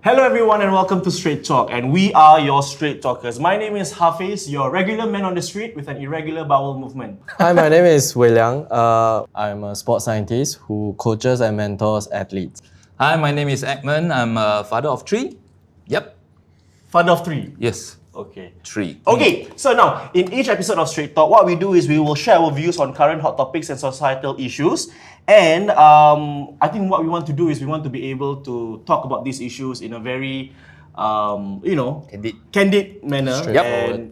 Hello everyone and welcome to Straight Talk, and we are your Straight Talkers. My name is Hafiz, your regular man on the street with an irregular bowel movement. Hi, my name is Wei Liang. I'm a sports scientist who coaches and mentors athletes. Hi, my name is Ekman. I'm a father of three. Yep. Father of three. Yes. Okay. Three. Okay, so now, in each episode of Straight Talk, what we do is we will share our views on current hot topics and societal issues. And I think what we want to do is we want to be able to talk about these issues in a very, candid manner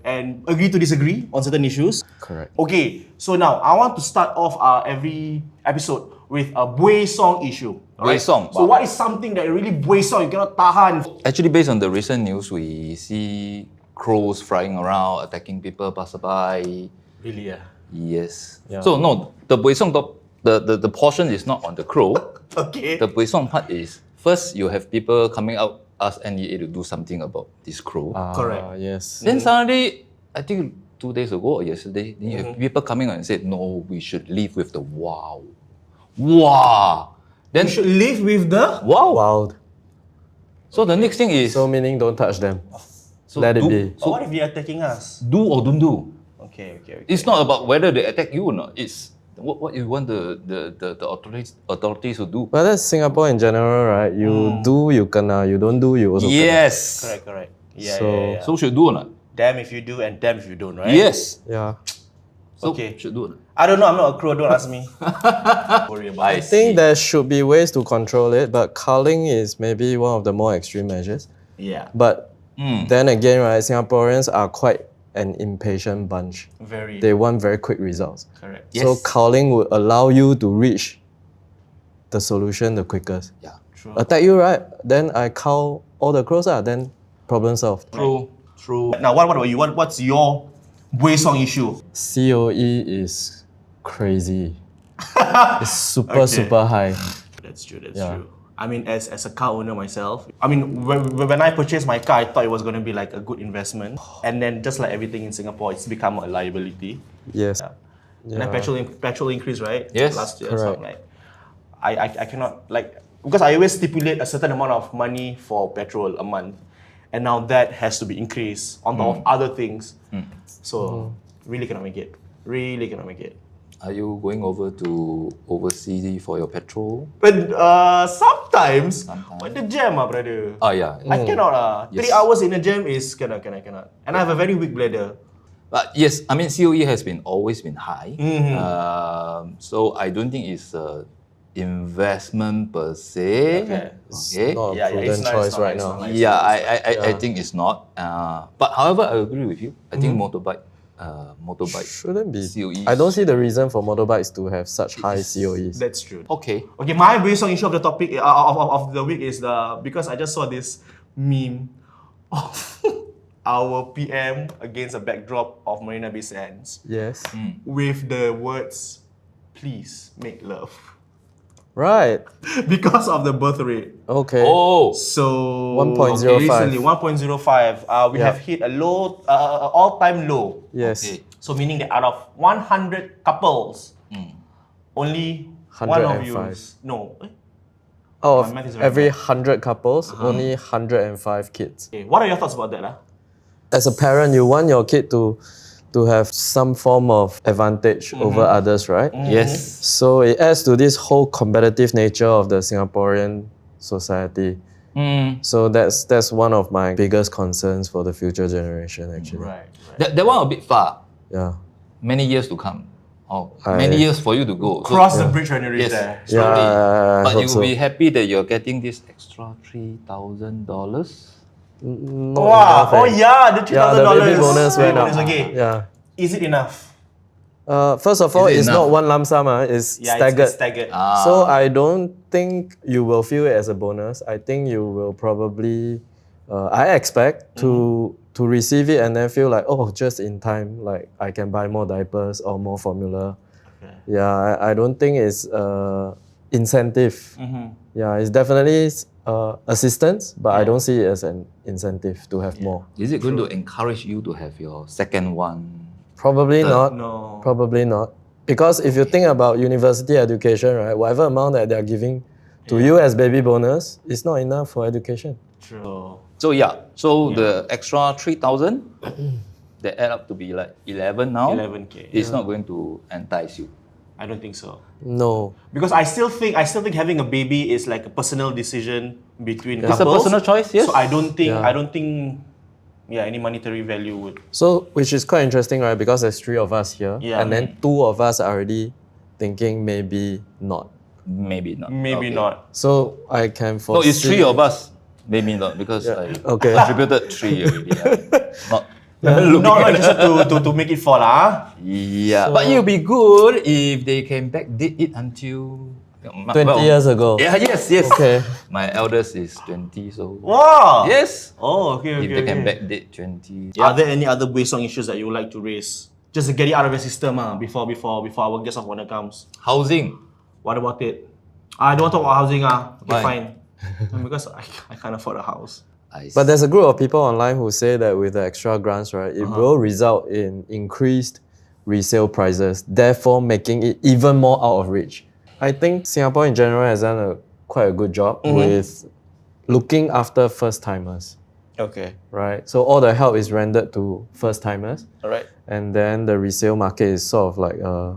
and agree to disagree on certain issues. Correct. Okay, so now I want to start off every episode with a buay song issue. Buay song. So what is something that really buay song you cannot tahan? Actually, based on the recent news, we see crows flying around, attacking people, passerby. Really, yeah. Yes. Yeah. So no, the buay song, the portion is not on the crow. Okay. The buay song part is first you have people coming out, ask NEA to do something about this crow. Correct. Yes. Then suddenly, I think 2 days ago or yesterday, then you have people coming out and said, no, we should live with the wow. Wow. Then You should live with the... wow. Wild. So the next thing is So meaning don't touch them. so Let it do, be. So what if they're attacking us? do or don't do. Okay. It's not about whether they attack you or not. It's what you want the authorities to do. But that's Singapore in general, right? You do, you kena. You don't do, you also Yes. Correct. Yeah, So- yeah. So should do or not? Damn if you do and damn if you don't, right? Yes. kena. Yeah. So Okay. should do or not? I don't know, I'm not a crow, don't ask me. Worry about I it. think there should be ways to control it, but culling is maybe one of the more extreme measures. Yeah, But then again, right, Singaporeans are quite an impatient bunch. very. They want very quick results. Correct. Yes. So culling would allow you to reach the solution the quickest. Yeah. True. Attack you, right? Then I cull all the crows, then problem solved. True. Now, what about you? What's your buay song issue? COE is crazy. It's super, Okay. super high. That's true. Yeah. I mean, as a car owner myself, I mean, when I purchased my car, I thought it was going to be like a good investment. And then just like everything in Singapore, it's become a liability. Yes. And then petrol increase, right? Yes, Last year. correct. So I'm like, I cannot, like, because I always stipulate a certain amount of money for petrol a month. And now that has to be increased on top of other things. So, really cannot make it. Really cannot make it. Are you going over to overseas for your petrol? But sometimes, but the jam, brother. Oh yeah. I cannot. 3 Yes. hours in a jam is cannot. And I have a very weak bladder. But yes, I mean COE has always been high. So I don't think it's a investment per se. Okay. Not a Yeah, prudent it's choice not right nice, now. not nice. Yeah, I think it's not. But however, I agree with you. I think motorbike Shouldn't be. COEs. I don't see the reason for motorbikes to have such high COEs. That's true. Okay. Okay, my buay song issue of the topic of the week is because I just saw this meme of our PM against a backdrop of Marina Bay Sands Yes. with the words, "Please make love," Right. because of the birth rate. Okay. Oh. So 1.05. recently 1.05. We Yeah. have hit a low, all-time low. Yes. Okay. So meaning that out of 100 couples, only one of you. 105. No. Out My math is of very every bad. 100 couples, only 105 kids. Okay, what are your thoughts about that? As a parent, you want your kid to have some form of advantage over others, right? Yes. So it adds to this whole competitive nature of the Singaporean society. So that's one of my biggest concerns for the future generation, actually. Right. That one a bit far. Yeah. Many years to come. Many years for you to go. So- Cross the bridge when you reach Yes. there. Slowly. I But hope you'll so. be happy that you're getting this extra $3,000. Wow! Oh yeah, the $3,000. Yeah, the baby bonus went up. Okay. Yeah. Is it enough? First of all, Is it it's enough? not one lump sum, it's Yeah, staggered. It's staggered. So I don't think you will feel it as a bonus. I think you will probably, I expect to receive it and then feel like, oh, just in time, like I can buy more diapers or more formula. Okay. Yeah, I don't think it's incentive. Yeah, it's definitely assistance, but I don't see it as an incentive to have more. Is it going to encourage you to have your second one? Probably not. No. Probably not. Because if you think about university education, right, whatever amount that they are giving to you as baby bonus, it's not enough for education. True. So the extra 3,000, they add up to be like 11 now. 11K. It's not going to entice you. I don't think so. No. Because I still think having a baby is like a personal decision between It's couples. a personal choice, yes. So I don't think any monetary value would. So, which is quite interesting, right? Because there's 3 of us here, Yeah. and then 2 of us are already thinking maybe not. Maybe not. Maybe Okay. not. So I can No, foresee. it's 3 of us. Maybe not because I Okay. contributed 3 already. Not. Not just to make it fall, Yeah, but it would be good if they can backdate it until 20 years ago. Yeah, yes. Okay. My eldest is 20, so Wow. yes. Oh, okay. If they can backdate 20. Are there any other Buay Song issues that you would like to raise? Just to get it out of the system before our guest of honor comes. Housing. What about it? I don't want to talk about housing. Okay, Why? fine. Because I can't afford a house. But there's a group of people online who say that with the extra grants, right, it will result in increased resale prices, therefore making it even more out of reach. I think Singapore in general has done quite a good job with looking after first-timers, Okay. right? So all the help is rendered to first-timers, All right. and then the resale market is sort of like a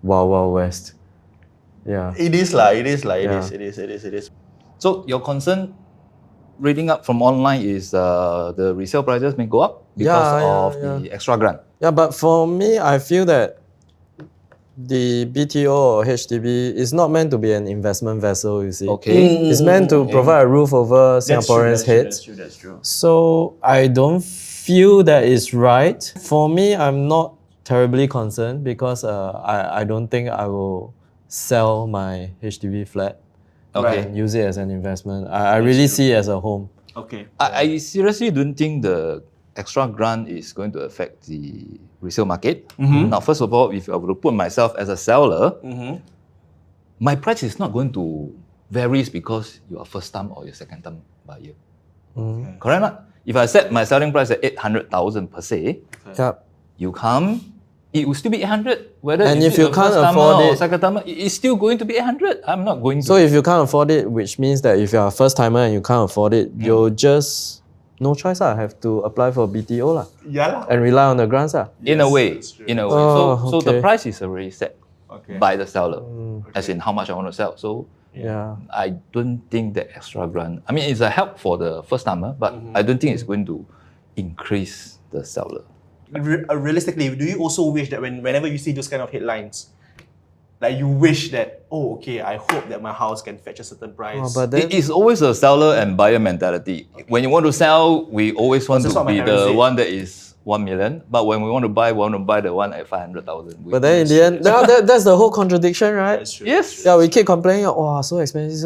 wild, wild west. Yeah. It is lah. It is. So your concern, reading up from online, is the resale prices may go up because of the extra grant. Yeah, but for me, I feel that the BTO or HDB is not meant to be an investment vessel, you see. Okay. It's meant to provide a roof over Singaporeans' heads. That's true. So I don't feel that it's right. For me, I'm not terribly concerned because I don't think I will sell my HDB flat Okay. and use it as an investment. I really see it as a home. Okay. I seriously don't think the extra grant is going to affect the resale market. Now, first of all, if I were to put myself as a seller, my price is not going to varies because you are first time or your second time buyer. Correct? Not? If I set my selling price at 800,000 per se, Yep. you come, it will still be 800. Whether And it's if you a can't first-timer afford or it- second timer, it's still going to be 800. I'm not going to. So if you can't afford it, which means that if you're a first timer and you can't afford it, you'll just no choice. Have to apply for BTO Yeah. and rely on the grants. in a way, that's true. in a way. Oh, So the okay. price is already set Okay. by the seller, as in how much I want to sell. So Yeah. I don't think the extra grant. I mean, it's a help for the first timer, but I don't think it's going to increase the seller. Realistically, do you also wish that whenever you see those kind of headlines, like you wish that, oh, okay, I hope that my house can fetch a certain price. Oh, but then It is always a seller and buyer mentality. When you want to sell, we always want That's to what my be parents the said. one that is 1 million. But when we want to buy the one at 500,000. but then in the end, that's the whole contradiction, right? That's true. yes. Yeah, we keep complaining, oh, so expensive,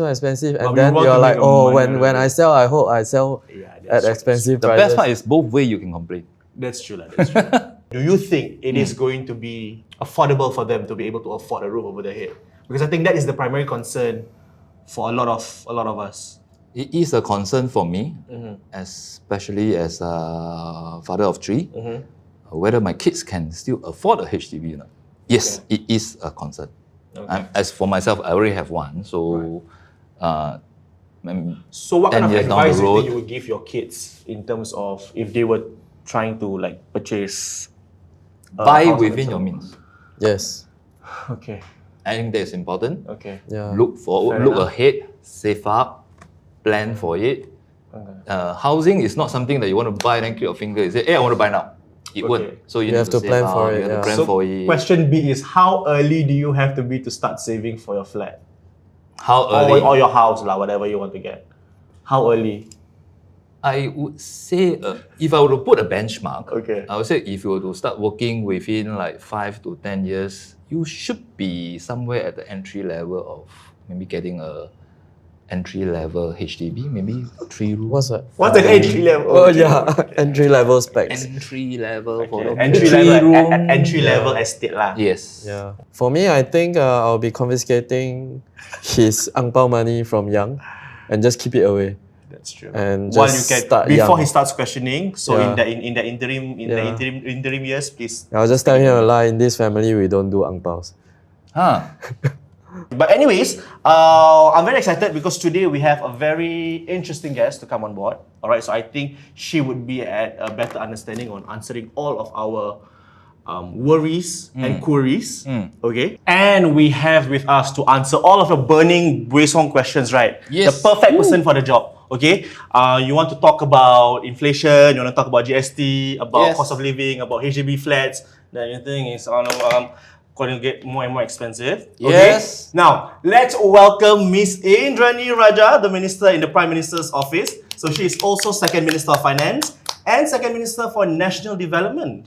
But and we then want you're to like, make oh, money when I sell, I hope I sell Yeah, at that's true. expensive The prices. best part is both ways you can complain. That's true. That's true. Do you think it is going to be affordable for them to be able to afford a roof over their head? Because I think that is the primary concern for a lot of us. It is a concern for me, especially as a father of 3, whether my kids can still afford a HDB or not. Yes, it is a concern. As for myself, I already have one, so So what kind 10 of years down advice the do you think road- you would give your kids in terms of if they were trying to like purchase a buy house on within your themselves? means. Yes. Okay. I think that is important. Okay. Yeah. Look forward, Fair look enough. ahead, save up, plan for it. Housing is not something that you want to buy and then click your finger and say, hey, I want to buy now. It Okay. won't. So you, You need have to save plan up, for it, You have yeah. to plan So for it. question B is how early do you have to be to start saving for your flat? How Or, early? or your house, whatever you want to get. How early? I would say, if I were to put a benchmark, Okay. I would say if you were to start working within like 5 to 10 years, you should be somewhere at the entry level of maybe getting a entry level HDB, maybe 3 rooms. What's that? What's an entry level? Oh yeah, entry level specs. Entry level for the Entry three level, room. entry level estate lah. Yes. Yeah. For me, I think I'll be confiscating his ang pao money from young, and just keep it away. That's true. And While just you can start before young. he starts questioning. So Yeah. in the interim years, please. I'll just tell him a lie. In this family, we don't do ang paos. Huh. But anyways, I'm very excited because today we have a very interesting guest to come on board. All right, so I think she would be at a better understanding on answering all of our worries and queries. Okay, and we have with us to answer all of the burning Buesong questions. Right, Yes. the perfect person for the job. Okay, you want to talk about inflation, you want to talk about GST, about Yes. cost of living, about HDB flats. That everything is going to get more and more expensive. Okay? Yes. Now, let's welcome Miss Indranee Rajah, the Minister in the Prime Minister's Office. So she is also Second Minister of Finance and Second Minister for National Development.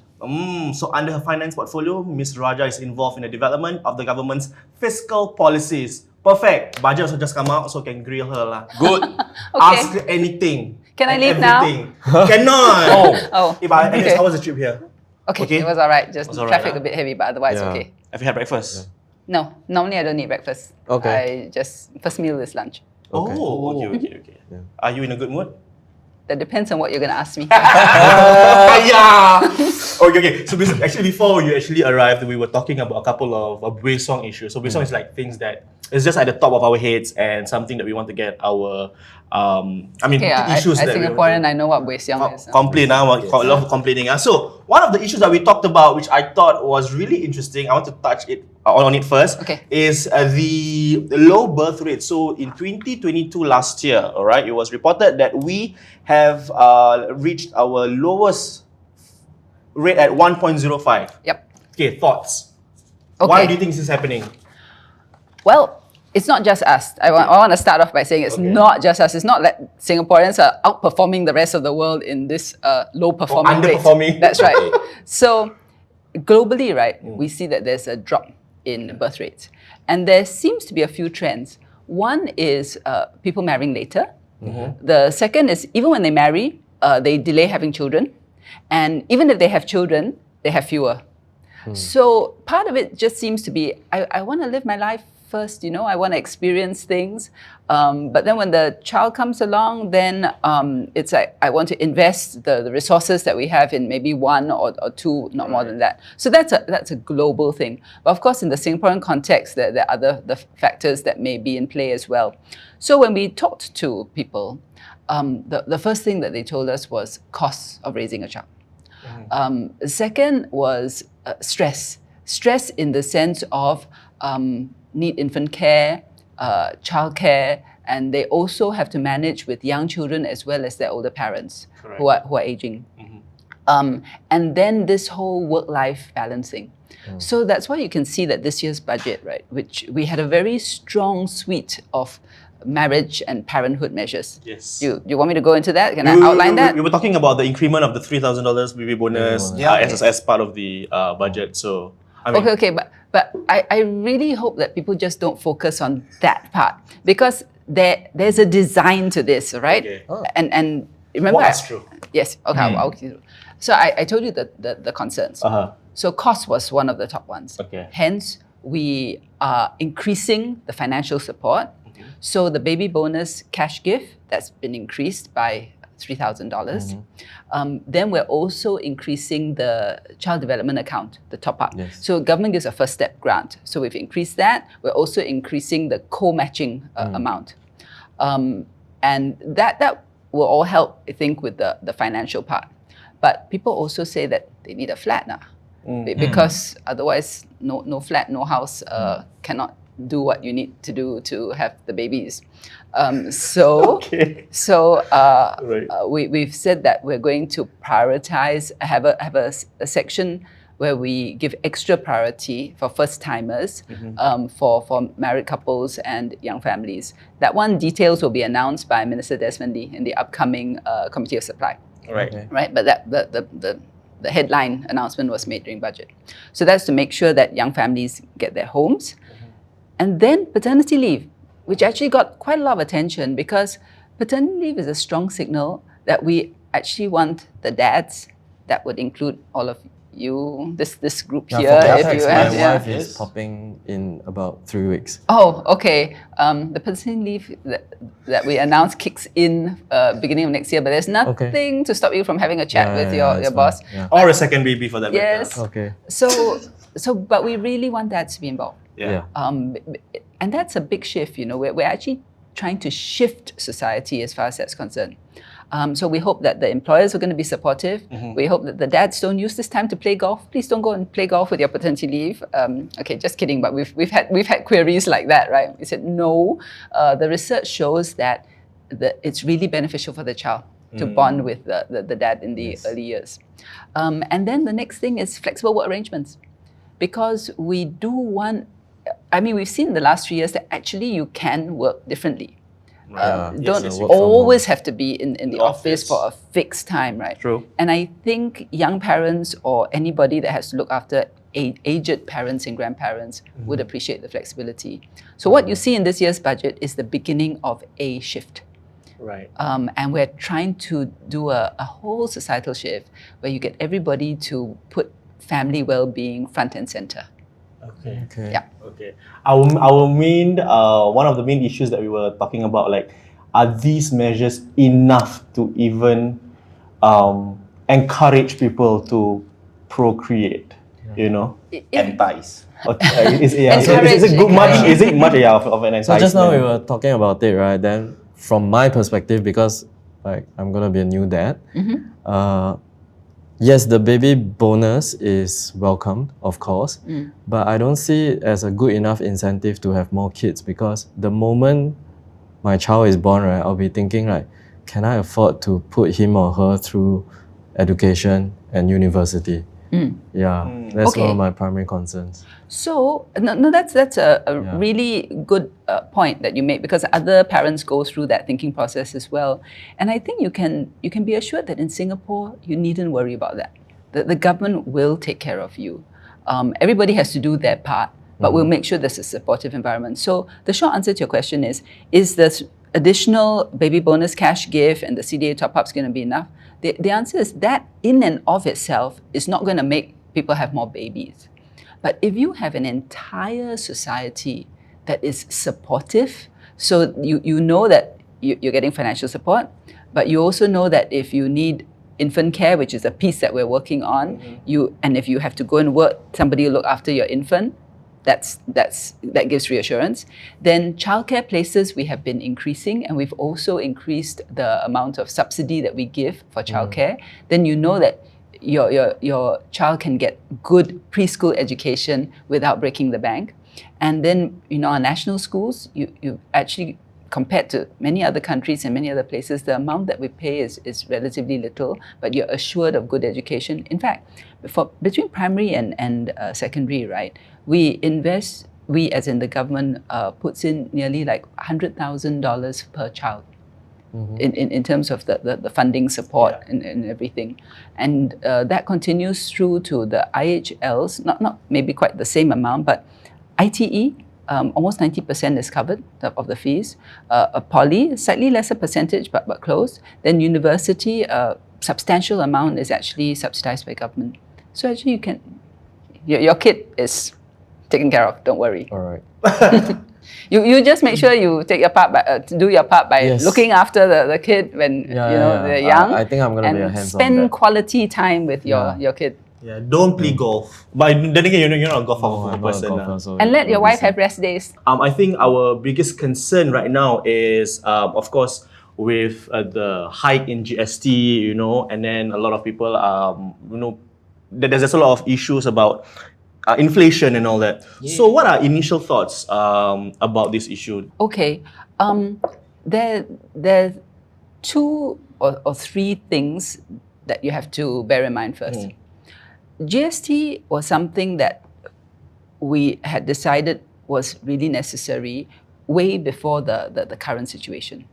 So under her finance portfolio, Ms. Rajah is involved in the development of the government's fiscal policies. Perfect. Budget also just come out, so can grill her lah. Good. Ask her anything. Can I and leave now? everything. Cannot. Oh, Anyways, okay. how was the trip here? Okay, it was alright. Just Was alright, traffic a bit heavy, but otherwise Yeah. okay. Have you had breakfast? No, normally I don't eat breakfast. Okay. I just first meal is lunch. Okay. Oh, okay. Yeah. Are you in a good mood? That depends on what you're gonna ask me. Yeah. Okay. So actually, before you actually arrived, we were talking about a couple of Buesong issues. So Buesong is like things that is just at the top of our heads and something that we want to get our, issues as that we Singaporean, I know what Buesiong is. complain. A lot of complaining. So one of the issues that we talked about, which I thought was really interesting, I want to touch it on it first, Okay. is the low birth rate. So in 2022 last year, all right, it was reported that we have reached our lowest rate at 1.05. Yep. Okay, thoughts. Okay. Why do you think this is happening? Well, it's not just us. I want to start off by saying it's not just us. It's not that Singaporeans are outperforming the rest of the world in this low performing rate. underperforming. That's right. So globally, right, we see that there's a drop in birth rates. And there seems to be a few trends. One is people marrying later. The second is even when they marry, they delay having children. And even if they have children, they have fewer. So part of it just seems to be, I want to live my life first, I want to experience things. But then when the child comes along, then it's like, I want to invest the resources that we have in maybe one or two, not more than that. So that's a global thing. But of course, in the Singaporean context, there are the factors that may be in play as well. So when we talked to people, the first thing that they told us was costs of raising a child. Second was stress. Stress in the sense of need infant care, childcare, and they also have to manage with young children as well as their older parents who are aging. And then this whole work-life balancing. So that's why you can see that this year's budget, right, which we had a very strong suite of marriage and parenthood measures. Yes. You want me to go into that? Can I outline that? We were talking about the increment of the $3,000 baby bonus Baby as part of the budget. So, I mean, Okay, but I really hope that people just don't focus on that part because there's a design to this, right? Okay. And remember, Walk us through. Yes. Okay, I'll walk you through. So I told you the concerns. So cost was one of the top ones. Okay. Hence, we are increasing the financial support. So the baby bonus cash gift that's been increased by $3,000. Then we're also increasing the child development account, the top up. Yes. So government gives a first step grant. So we've increased that. We're also increasing the co-matching amount. And that will all help, I think, with the financial part. But people also say that they need a flat now. Because otherwise, no flat, no house cannot do what you need to do to have the babies. We've said that we're going to prioritize, have a section where we give extra priority for first timers, for married couples and young families. That one details will be announced by Minister Desmond Lee in the upcoming Committee of Supply. Right. Okay. Right, but the headline announcement was made during budget. So that's to make sure that young families get their homes. And then paternity leave, which actually got quite a lot of attention because paternity leave is a strong signal that we actually want the dads, that would include all of you, this group here. If you have, my wife is popping in about 3 weeks. Oh, okay. The paternity leave that we announced kicks in beginning of next year, but there's nothing to stop you from having a chat with your boss. Yeah. Or a second baby for that matter. Yes. Okay. So, but we really want dads to be involved. Yeah. And that's a big shift, we're actually trying to shift society as far as that's concerned. So we hope that the employers are going to be supportive. We hope that the dads don't use this time to play golf. Please don't go and play golf with your paternity leave. Okay, just kidding. But we've had queries like that, right? We said no. The research shows that it's really beneficial for the child to bond with the dad in the early years. And then the next thing is flexible work arrangements, because we do want. We've seen in the last 3 years that actually you can work differently. Don't always have to be in the office for a fixed time, right? True. And I think young parents or anybody that has to look after aged parents and grandparents would appreciate the flexibility. So what you see in this year's budget is the beginning of a shift. Right. And we're trying to do a whole societal shift where you get everybody to put family well-being front and center. Okay. Yeah. Okay. Our main one of the main issues that we were talking about, like, are these measures enough to even encourage people to procreate? Entice. Is it good much? Is it much of an So enticement? just now we were talking about it, right? Then from my perspective, because like I'm gonna be a new dad, yes, the baby bonus is welcomed, of course, but I don't see it as a good enough incentive to have more kids, because the moment my child is born, right, I'll be thinking like, can I afford to put him or her through education and university? That's one of my primary concerns. So that's a really good point that you made, because other parents go through that thinking process as well. And I think you can be assured that in Singapore you needn't worry about that. The government will take care of you. Everybody has to do their part, but we'll make sure there's a supportive environment. So the short answer to your question is this additional baby bonus cash gift and the CDA top-ups going to be enough? The answer is that in and of itself is not going to make people have more babies. But if you have an entire society that is supportive, so you know that you're getting financial support, but you also know that if you need infant care, which is a piece that we're working on, and if you have to go and work, somebody will look after your infant, that gives reassurance. Then childcare places we have been increasing, and we've also increased the amount of subsidy that we give for childcare. Then you know that your child can get good preschool education without breaking the bank. And then our national schools, you actually, compared to many other countries and many other places, the amount that we pay is relatively little, but you're assured of good education. In fact, between primary and secondary, right, we as in the government, puts in nearly like $100,000 per child in terms of the funding support and everything. And that continues through to the IHLs, not maybe quite the same amount, but ITE, almost 90% is covered of the fees. A poly, slightly lesser percentage, but close. Then university, a substantial amount is actually subsidized by government. So actually your kid is taken care of, don't worry. All right. You just make sure you take your part do your part by looking after the kid when they're young. I think I'm gonna be a and hands-on spend dad. quality time with your kid. Yeah, don't play golf. But then again, you're not a golf I'm not a person. golfer, so And let your it'll be wife sad. have rest days. I think our biggest concern right now is, of course, with the hike in GST, and then a lot of people, there's a lot of issues about inflation and all that. So what are initial thoughts about this issue? Okay, there are two or three things that you have to bear in mind first. GST was something that we had decided was really necessary way before the current situation.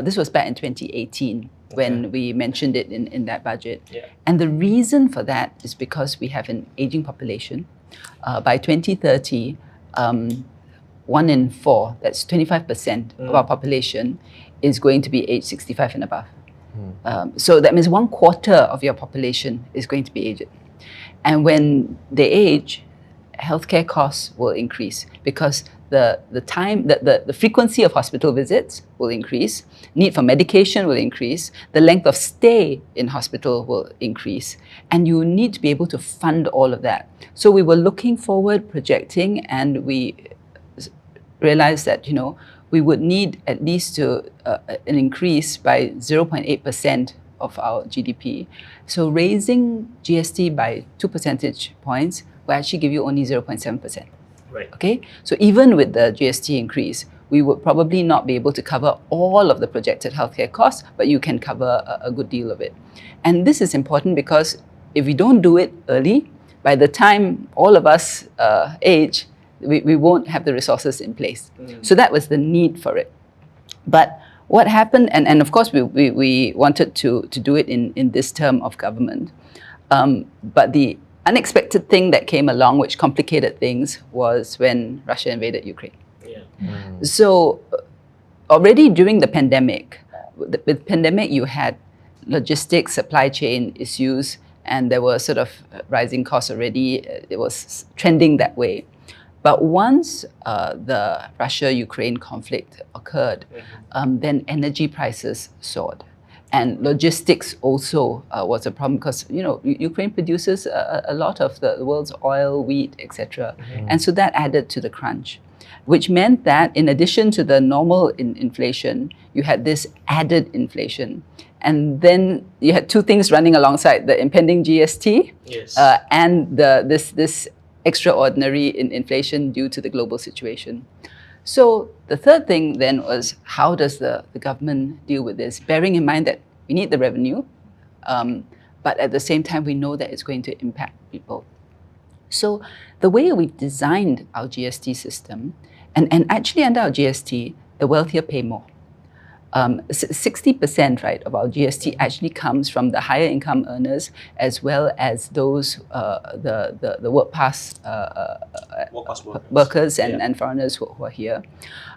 This was back in 2018 when we mentioned it in that budget. And the reason for that is because we have an aging population. By 2030, 1 in 4, that's 25% of our population, is going to be age 65 and above. So that means 1/4 of your population is going to be aged. And when they age, healthcare costs will increase because the frequency of hospital visits will increase, need for medication will increase, the length of stay in hospital will increase, and you need to be able to fund all of that. So we were looking forward, projecting, and we realized that, we would need at least an increase by 0.8% of our GDP. So raising GST by 2 percentage points will actually give you only 0.7%. Right. Okay, so even with the GST increase, we would probably not be able to cover all of the projected healthcare costs, but you can cover a good deal of it. And this is important because if we don't do it early, by the time all of us age, we won't have the resources in place. So that was the need for it. But what happened, and of course we wanted to do it in this term of government, but the unexpected thing that came along which complicated things was when Russia invaded Ukraine. So already during the pandemic, with pandemic you had logistics, supply chain issues, and there were sort of rising costs already. It was trending that way. But once the Russia-Ukraine conflict occurred, then energy prices soared. And logistics also was a problem because, Ukraine produces a lot of the world's oil, wheat, etc. And so that added to the crunch, which meant that in addition to the normal inflation, you had this added inflation. And then you had two things running alongside, the impending GST and this extraordinary inflation due to the global situation. So the third thing then was, how does the government deal with this? Bearing in mind that we need the revenue, but at the same time, we know that it's going to impact people. So the way we've designed our GST system, and actually under our GST, the wealthier pay more. 60%, right, of our GST actually comes from the higher income earners as well as those the work pass workers and foreigners who are here,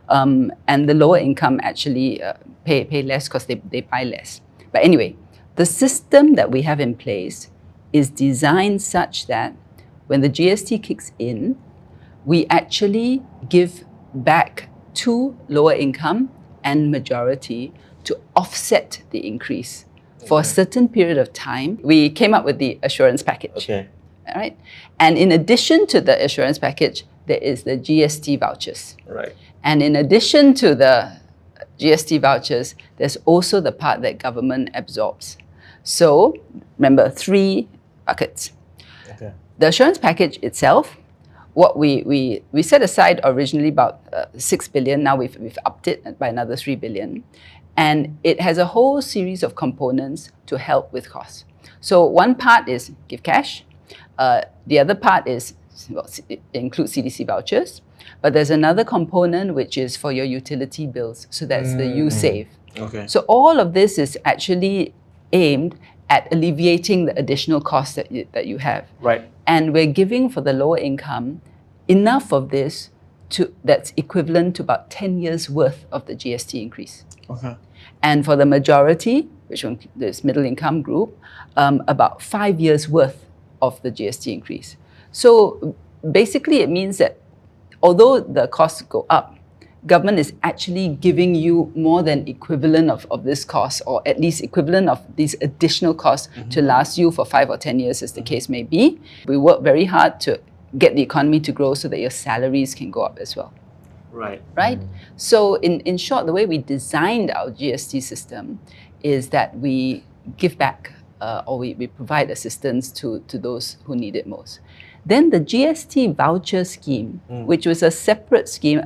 and the lower income actually pay less because they buy less. But anyway, the system that we have in place is designed such that when the GST kicks in, we actually give back to lower income and majority to offset the increase. For a certain period of time, we came up with the assurance package. Okay. All right. And in addition to the assurance package, there is the GST vouchers. Right. And in addition to the GST vouchers, there's also the part that government absorbs. So remember, 3 buckets. Okay. The assurance package itself, what we set aside originally about 6 billion, now we've upped it by another 3 billion. And it has a whole series of components to help with costs. So one part is give cash. The other part is, it includes CDC vouchers. But there's another component which is for your utility bills. So that's the U-Save. Okay. So all of this is actually aimed at alleviating the additional costs that you have. Right. And we're giving for the lower income enough of this that's equivalent to about 10 years worth of the GST increase. Okay. And for the majority, which one, this middle income group, about 5 years worth of the GST increase. So basically it means that although the costs go up, government is actually giving you more than equivalent of this cost, or at least equivalent of these additional costs to last you for 5 or 10 years, as the case may be. We work very hard to get the economy to grow so that your salaries can go up as well. Right. Right? So in short, the way we designed our GST system is that we give back or we provide assistance to those who need it most. Then the GST voucher scheme, which was a separate scheme,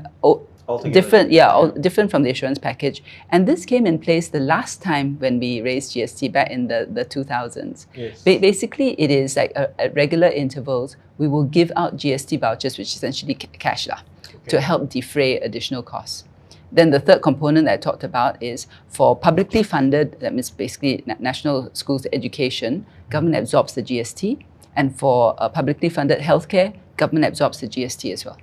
Altogether. different from the assurance package. And this came in place the last time when we raised GST back in the 2000s. Yes. Basically, it is like at regular intervals, we will give out GST vouchers, which is essentially cash to help defray additional costs. Then the third component that I talked about is for publicly funded, that means basically national schools education, government absorbs the GST. And for publicly funded healthcare, government absorbs the GST as well.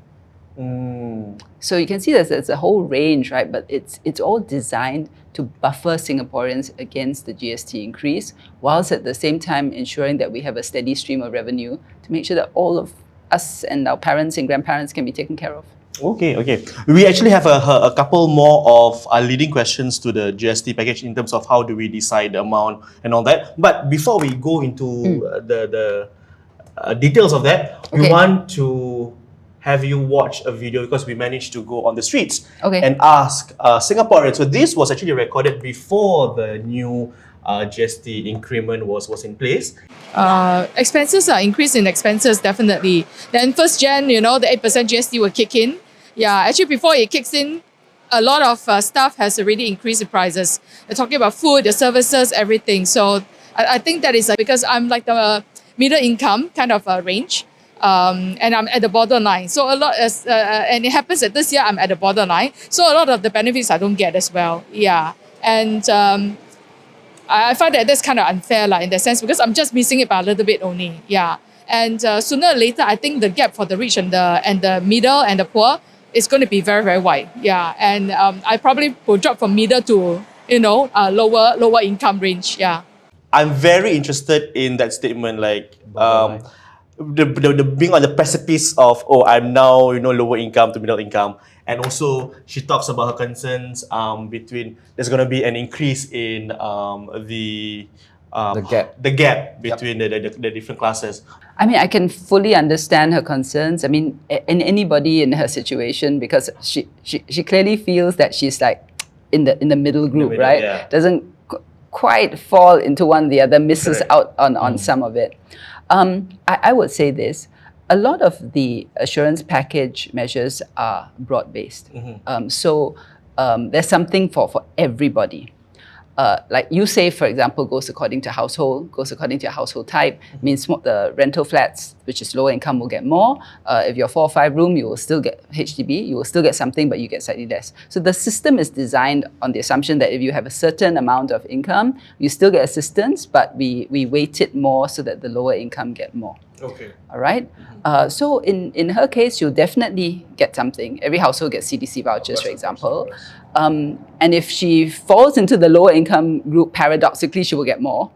So you can see there's a whole range, right? But it's all designed to buffer Singaporeans against the GST increase, whilst at the same time ensuring that we have a steady stream of revenue to make sure that all of us and our parents and grandparents can be taken care of. Okay. We actually have a couple more of leading questions to the GST package in terms of how do we decide the amount and all that. But before we go into the details of that, we want to have you watched a video, because we managed to go on the streets Okay. and ask Singaporeans. So this was actually recorded before the new GST increment was in place. Expenses are increase in expenses, definitely. Then 1st Jan, the 8% GST will kick in. Yeah, actually before it kicks in, a lot of stuff has already increased in prices. They're talking about food, the services, everything. So I think that is because I'm like the middle income kind of range. And I'm at the borderline. So and it happens that this year I'm at the borderline. So a lot of the benefits I don't get as well. Yeah. And I find that that's kind of unfair in that sense, because I'm just missing it by a little bit only. Yeah. And sooner or later, I think the gap for the rich and the middle and the poor is going to be very, very wide. Yeah. And I probably will drop from middle to, lower income range. Yeah. I'm very interested in that statement, the being on the precipice of, I'm now lower income to middle income, and also she talks about her concerns between there's going to be an increase in the gap between the different classes. I mean, I can fully understand her concerns. I mean, in anybody in her situation, because she clearly feels that she's like in the middle group, right? Yeah. Doesn't quite fall into one or the other, misses out on some of it. I would say this: a lot of the assurance package measures are broad-based. So there's something for everybody. Like you say, for example, goes according to household, goes according to your household type. Means the rental flats, which is lower income, will get more. If you're 4 or 5 room, you will still get HDB. You will still get something, but you get slightly less. So the system is designed on the assumption that if you have a certain amount of income, you still get assistance, but we weight it more so that the lower income get more. Okay. All right. So in her case, you'll definitely get something. Every household gets CDC vouchers, for example. And if she falls into the lower income group, paradoxically, she will get more.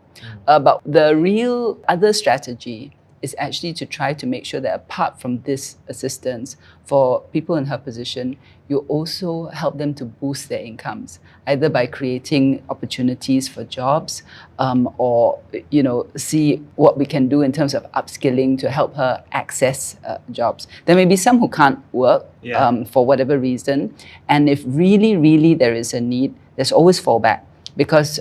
But the real other strategy is actually to try to make sure that apart from this assistance, for people in her position, you also help them to boost their incomes, either by creating opportunities for jobs, or see what we can do in terms of upskilling to help her access jobs. There may be some who can't work for whatever reason, and if really there is a need, there's always fallback. Because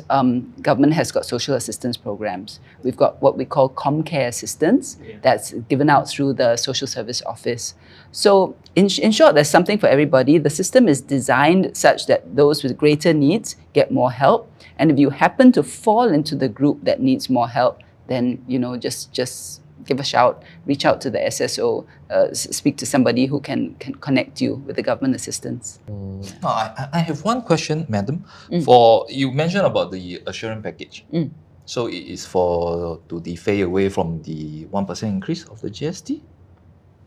government has got social assistance programs. We've got what we call ComCare assistance that's given out through the social service office. So in short, there's something for everybody. The system is designed such that those with greater needs get more help. And if you happen to fall into the group that needs more help, then just give a shout, reach out to the SSO, speak to somebody who can connect you with the government assistance. I have one question, madam. For you mentioned about the assurance package. So it is to defray away from the 1% increase of the GST?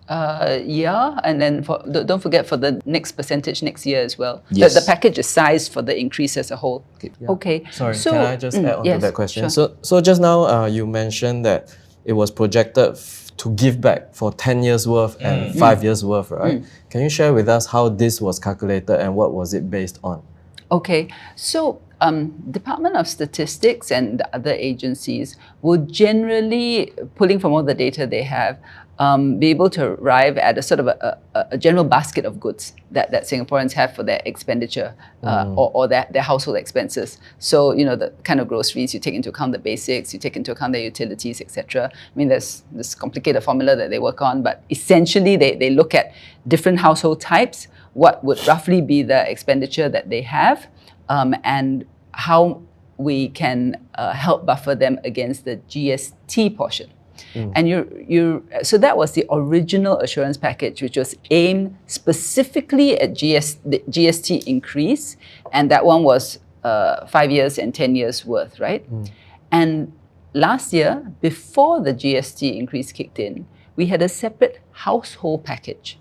Yeah, and then don't forget for the next percentage next year as well. Yes. The package is sized for the increase as a whole. Okay. Sorry, so, can I just add on to that question? Sure. So just now you mentioned that it was projected to give back for 10 years worth and 5 years worth, right? Can you share with us how this was calculated and what was it based on? Okay, so Department of Statistics and the other agencies will generally, pulling from all the data they have, be able to arrive at a sort of a general basket of goods that Singaporeans have for their expenditure or their household expenses. So, the kind of groceries, you take into account the basics, you take into account their utilities, etc. I mean, there's this complicated formula that they work on, but essentially they look at different household types, what would roughly be the expenditure that they have, and how we can help buffer them against the GST portion. And so that was the original assurance package, which was aimed specifically at the GST increase, and that one was 5 years and 10 years worth, right? And last year, before the GST increase kicked in, we had a separate household package,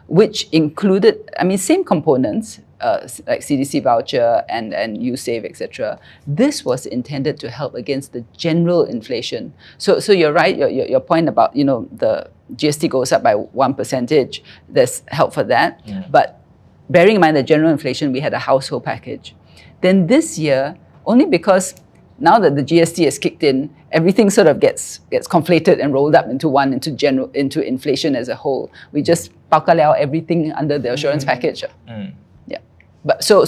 which included, same components, like CDC voucher and USave, etc. This was intended to help against the general inflation. So you're right, your point about the GST goes up by 1%. There's help for that. But bearing in mind the general inflation, we had a household package. Then this year, only because Now that the GST has kicked in, everything sort of gets conflated and rolled up into into inflation as a whole. We just paukaliao everything under the assurance package. Yeah. But so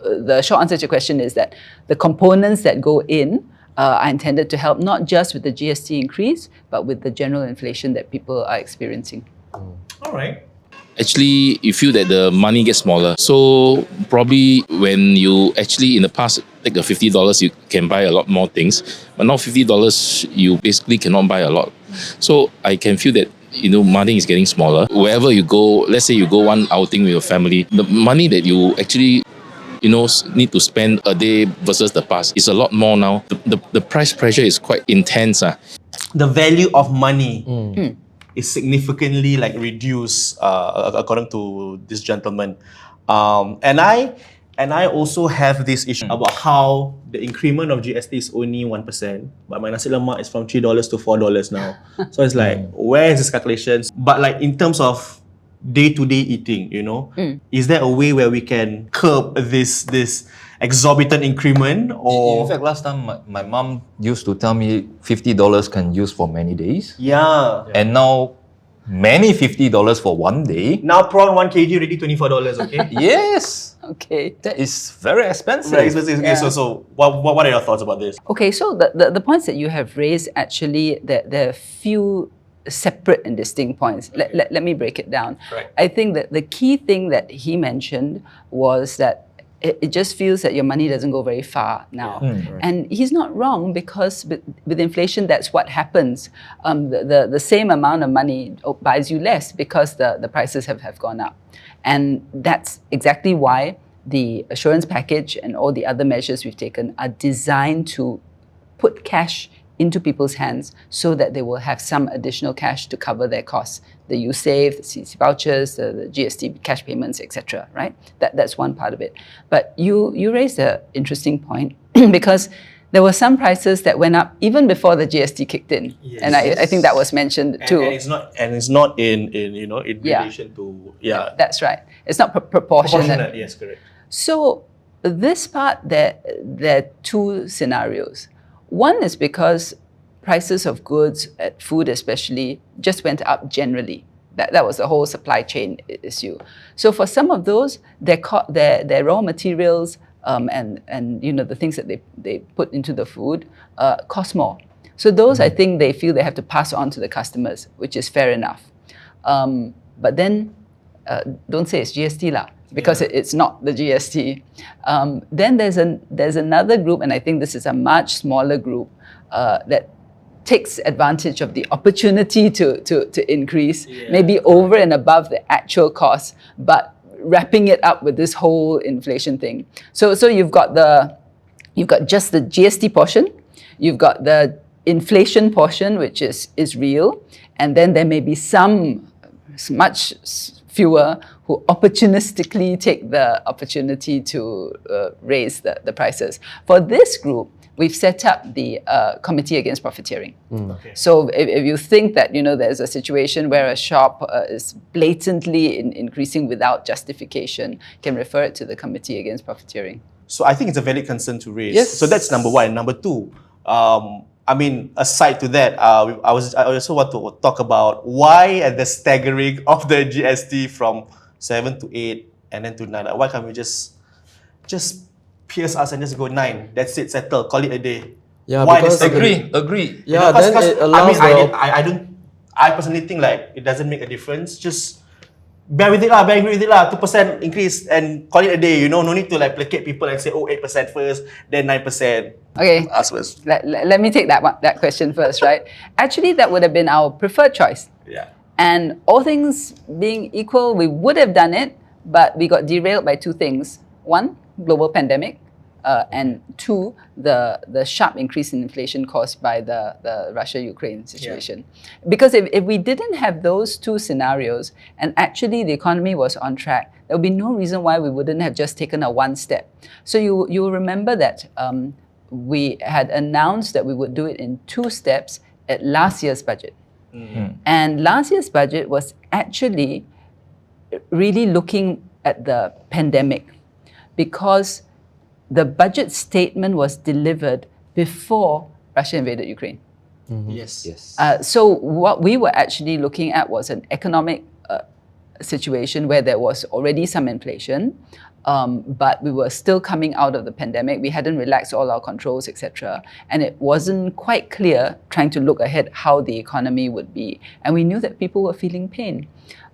the short answer to your question is that the components that go in are intended to help not just with the GST increase, but with the general inflation that people are experiencing. All right. Actually, you feel that the money gets smaller. So probably when you actually in the past take the $50, you can buy a lot more things. But now $50, you basically cannot buy a lot. So I can feel that money is getting smaller. Wherever you go, let's say you go one outing with your family, the money that you actually need to spend a day versus the past is a lot more now. The price pressure is quite intense. The value of money is significantly reduced according to this gentleman. And I also have this issue about how the increment of GST is only 1%, but my nasi lemak is from $3 to $4 now. So it's where is this calculations? But in terms of day-to-day eating, is there a way where we can curb this exorbitant increment? Or In fact, last time my mom used to tell me $50 can use for many days. yeah. And now many $50 for one day. Now prawn 1 kg already $24, okay? Yes, Okay. that is very expensive. Very expensive. Okay, so what are your thoughts about this? Okay, so the points that you have raised, actually, there are a few separate and distinct points. Let me break it down. Right. I think that the key thing that he mentioned was that it just feels that your money doesn't go very far now. And he's not wrong, because with inflation, that's what happens. The same amount of money buys you less because the prices have gone up. And that's exactly why the assurance package and all the other measures we've taken are designed to put cash into people's hands so that they will have some additional cash to cover their costs. The You Save, the CDC Vouchers, the GST cash payments, etc. Right? That's one part of it. But you raised an interesting point because there were some prices that went up even before the GST kicked in, and I think that was mentioned too. And it's not in relation to That's right. It's not proportionate. Yes, correct. So this part, there are two scenarios. One is because prices of goods, food especially, just went up generally. That was the whole supply chain issue. So for some of those, their raw materials and the things that they put into the food cost more. So those, I think, they feel they have to pass on to the customers, which is fair enough. But then don't say it's GST lah, because it's not the GST. Then there's another group, and I think this is a much smaller group that takes advantage of the opportunity to increase, maybe over and above the actual cost, but wrapping it up with this whole inflation thing. So you've got just the GST portion, you've got the inflation portion, which is real, and then there may be some much fewer who opportunistically take the opportunity to raise the prices. For this group, we've set up the Committee Against Profiteering. Okay. So if you think that there's a situation where a shop is blatantly increasing without justification, you can refer it to the Committee Against Profiteering. So I think it's a valid concern to raise. Yes. So that's number one. Number two, aside to that, I also want to talk about why the staggering of the GST from 7 to 8 and then to 9. Why can't we just pierce us and just go 9? That's it, settle, call it a day. Yeah, Why because the staggering? Agree. Yeah, then it allows I personally think it doesn't make a difference. Just bear with it lah, 2% increase and call it a day. No need to placate people and say 8% first, then 9%. Okay. Us first. Let me take that question first, right? Actually, that would have been our preferred choice. Yeah. And all things being equal, we would have done it, but we got derailed by two things. One, global pandemic, and two, the sharp increase in inflation caused by the Russia-Ukraine situation. Because if we didn't have those two scenarios, and actually the economy was on track, there would be no reason why we wouldn't have just taken a one step. So you remember that we had announced that we would do it in 2 steps at last year's budget. And last year's budget was actually really looking at the pandemic, because the budget statement was delivered before Russia invaded Ukraine. Yes. Yes. So what we were actually looking at was an economic situation where there was already some inflation, but we were still coming out of the pandemic. We hadn't relaxed all our controls, etc. And it wasn't quite clear, trying to look ahead, how the economy would be. And we knew that people were feeling pain.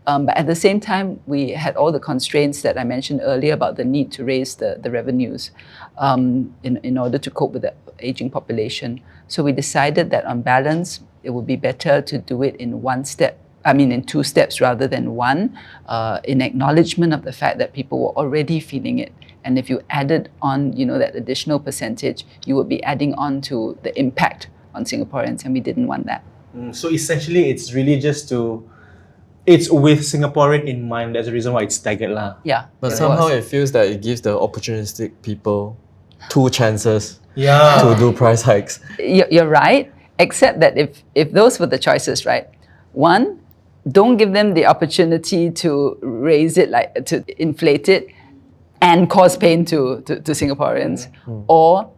But at the same time, we had all the constraints that I mentioned earlier about the need to raise the revenues in order to cope with the aging population. So we decided that on balance, it would be better to do it in in 2 steps rather than one, in acknowledgement of the fact that people were already feeling it. And if you added on, that additional percentage, you would be adding on to the impact on Singaporeans, and we didn't want that. So essentially, it's really just it's with Singaporean in mind. That's the reason why it's staggered lah. Yeah. But it somehow was. it feels that it gives the opportunistic people 2 chances Yeah. to do price hikes. You're right, except that if those were the choices, right? One, don't give them the opportunity to raise it, to inflate it and cause pain to Singaporeans, or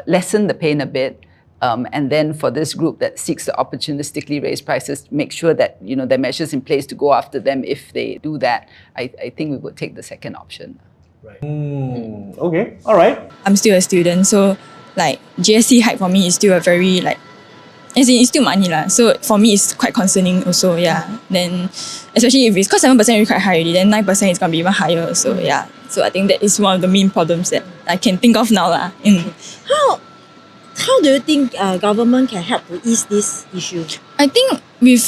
lessen the pain a bit. And then for this group that seeks to opportunistically raise prices, make sure that there are measures in place to go after them if they do that. I think we would take the second option. Okay. All right. I'm still a student, so like GST hike for me is still a very as in it's still money lah. So for me it's quite concerning also, yeah. Then especially if it's because 7% is quite high already, then 9% is gonna be even higher also, yeah. So I think that is one of the main problems that I can think of now lah. How do you think government can help to ease this issue? I think with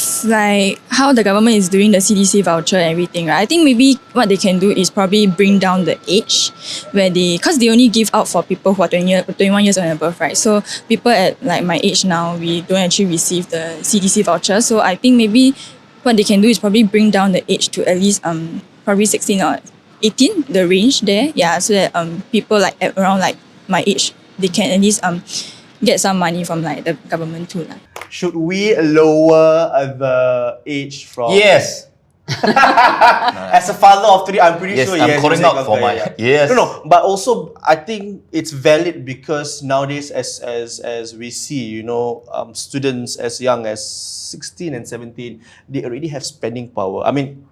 how the government is doing the CDC voucher and everything, right? I think maybe what they can do is probably bring down the age because they only give out for people who are 21 years and above, right? So people at my age now, we don't actually receive the CDC voucher. So I think maybe what they can do is probably bring down the age to at least probably 16 or 18, the range there. Yeah, so that people at around my age, they can at least get some money from the government too. Should we lower the age from? Yes. As a father of 3, I'm pretty Yes, sure. I'm yes, calling you out said for okay, my yes. No, but also I think it's valid because nowadays, as we see, students as young as 16 and 17, they already have spending power. I mean,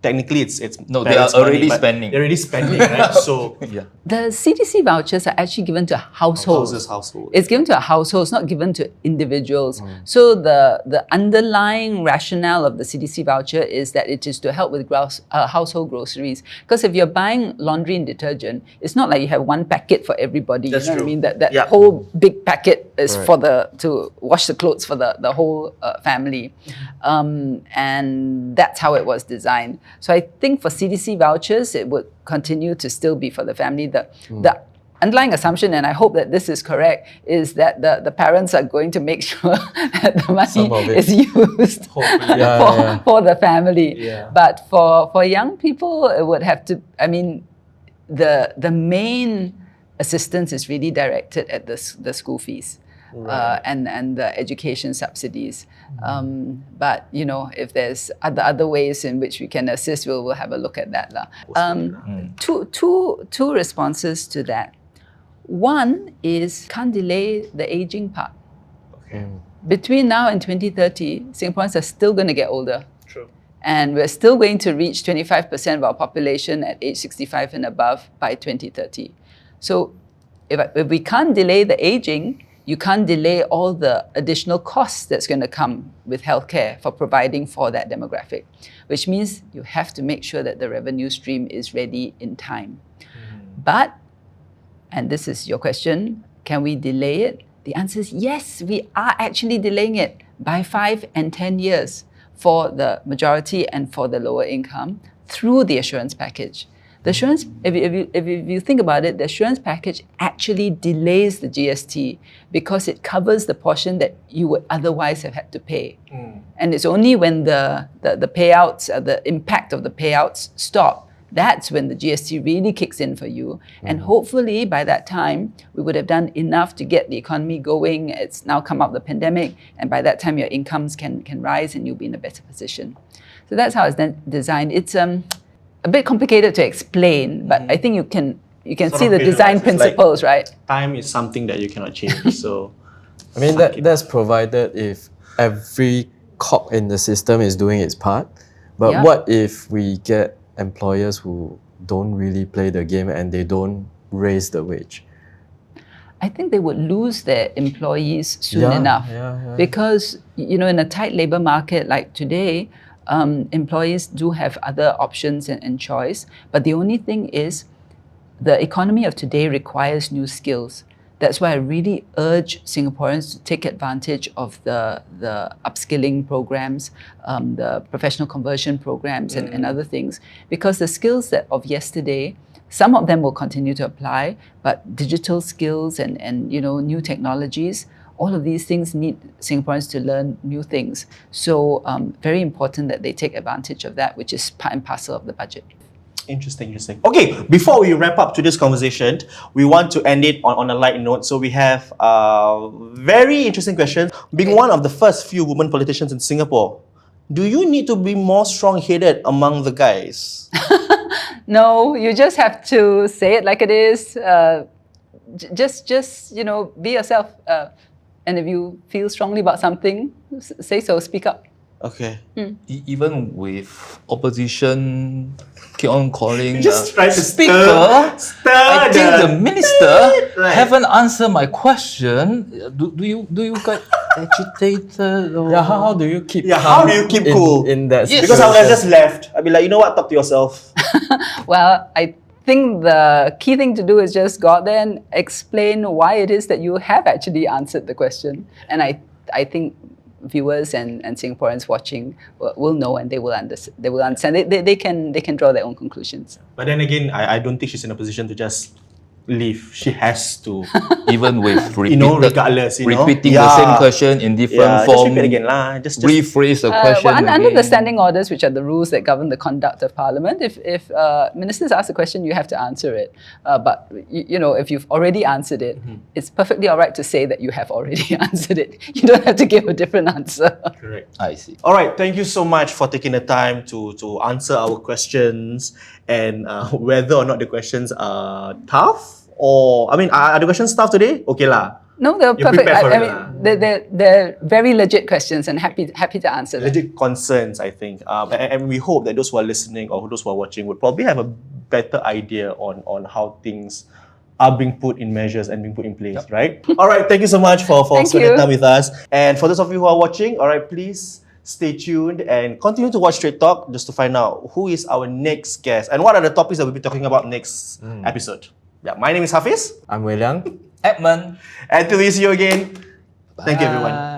technically it's No, they are parents' money, already but spending. They're already spending, right? So Yeah. The CDC vouchers are actually given to households. household. It's given to households, not given to individuals. So the underlying rationale of the CDC voucher is that it is to help with household groceries. Because if you're buying laundry and detergent, it's not like you have one packet for everybody. That's you know true. what I mean? That Yeah. whole big packet is Right. to wash the clothes for the whole family, and that's how it was designed. So I think for CDC vouchers, it would continue to still be for the family. The underlying assumption, and I hope that this is correct, is that the parents are going to make sure that the money Some of it. is used Yeah. for the family. Yeah. But for young people, it would have to, the main assistance is really directed at the school fees. And the education subsidies. But if there's other ways in which we can assist, we'll have a look at that. Two responses to that. One is can't delay the aging part. Between now and 2030, Singaporeans are still going to get older. True. And we're still going to reach 25% of our population at age 65 and above by 2030. So if we can't delay the aging, you can't delay all the additional costs that's going to come with healthcare for providing for that demographic, which means you have to make sure that the revenue stream is ready in time. But, and this is your question, can we delay it? The answer is yes, we are actually delaying it by 5 and 10 years for the majority and for the lower income through the assurance package. The assurance, if you think about it, the assurance package actually delays the GST because it covers the portion that you would otherwise have had to pay. And it's only when the payouts, the impact of the payouts stop, that's when the GST really kicks in for you. And hopefully by that time, we would have done enough to get the economy going. It's now come out of the pandemic, and by that time your incomes can rise and you'll be in a better position. So that's how it's then designed. It's a bit complicated to explain, but I think you can you can Sort see of the design visualize. It's like- principles, right? Time is something that you cannot change. So I mean, that's provided if every cog in the system is doing its part. But Yeah. what if we get employers who don't really play the game and they don't raise the wage? I think they would lose their employees soon Yeah, enough. yeah. Because, in a tight labor market like today, employees do have other options and choice. But the only thing is, the economy of today requires new skills. That's why I really urge Singaporeans to take advantage of the upskilling programs, the professional conversion programs, and other things. Because the skills that of yesterday, some of them will continue to apply, but digital skills and new technologies, all of these things need Singaporeans to learn new things. So very important that they take advantage of that, which is part and parcel of the budget. Interesting. Okay, before we wrap up today's conversation, we want to end it on a light note. So we have a very interesting question. Being one of the first few women politicians in Singapore, do you need to be more strong-headed among the guys? No, you just have to say it like it is. Just be yourself. And if you feel strongly about something, say so. Speak up. Okay. Even with opposition keep on calling Just try to speaker, stir I think the minister Right. haven't answered my question. Do you get agitated? Or? Yeah, how do you keep Yeah, calm how do you keep cool? in that Yes. Because I would have situation? just left. I'd be like, you know what, talk to yourself. Well, I think the key thing to do is just go out there and explain why it is that you have actually answered the question. And I think viewers and Singaporeans watching will know and they will understand. They will understand. They can draw their own conclusions. But then again, I don't think she's in a position to just leave. She has to. Even with regardless, repeating Yeah. the same question in different Just form, repeat again lah. Just rephrase the question. Under the again. standing orders, which are the rules that govern the conduct of Parliament, if ministers ask a question, you have to answer it. But if you've already answered it, it's perfectly all right to say that you have already answered it. You don't have to give a different answer. correct. I see. All right, thank you so much for taking the time to answer our questions, and whether or not the questions are tough, or are the questions tough today? Okay lah. No, they're You're perfect. prepared for I it, mean, they're very legit questions and happy to answer them. Legit concerns, I think. And we hope that those who are listening or those who are watching would probably have a better idea on how things are being put in measures and being put in place, right? All right, thank you so much for Thank spending you. time with us. And for those of you who are watching, all right, please stay tuned and continue to watch Straight Talk just to find out who is our next guest and what are the topics that we'll be talking about next episode. Yeah, my name is Hafiz, I'm Wei Liang. Edmund. and till we see you again, thank you everyone.